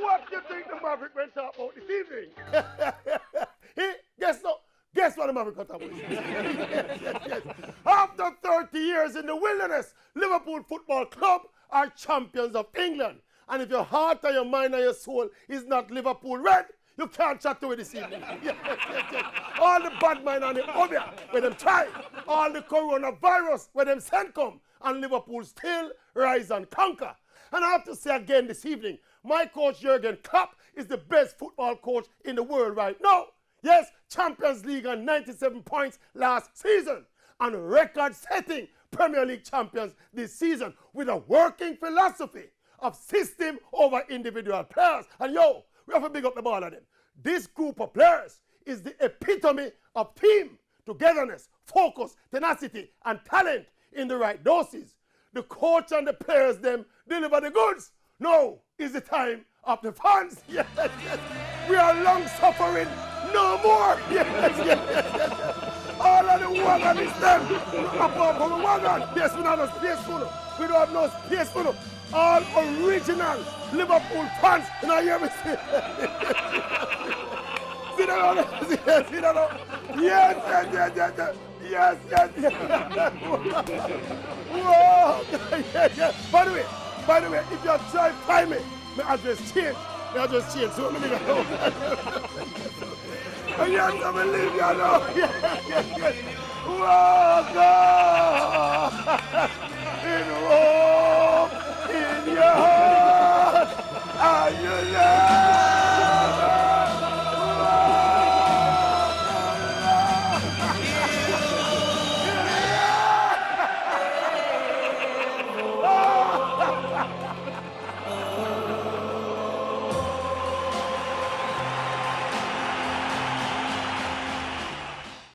What do you think the Maverick will talk about this evening? Guess what the Maverick will talk about? Yes. After 30 years in the wilderness, Liverpool Football Club are champions of England. And if your heart and your mind and your soul is not Liverpool red, you can't chat to it this evening. Yes. All the bad mind and the obia, when them try, all the coronavirus, when them send come, and Liverpool still rise and conquer. And I have to say again this evening, my coach Jurgen Klopp is the best football coach in the world right now. Yes, Champions League and 97 points last season. And record-setting Premier League champions this season with a working philosophy of system over individual players. And we have to big up the ball of them. This group of players is the epitome of team, togetherness, focus, tenacity, and talent in the right doses. The coach and the players them deliver the goods. Now is the time of the fans. Yes. We are long suffering, no more. Yes. All of the wagon is them. Apart from the wagon, yes, we don't have no space for them. We don't have no space for them. All original Liverpool fans. You know, you hear me say? See that? See that? Yes. Yes. Whoa. Yeah. By the way, if you try to find me, my address change. So many go. And you have to believe you know. Yes. Whoa, God. In Rome, in your heart.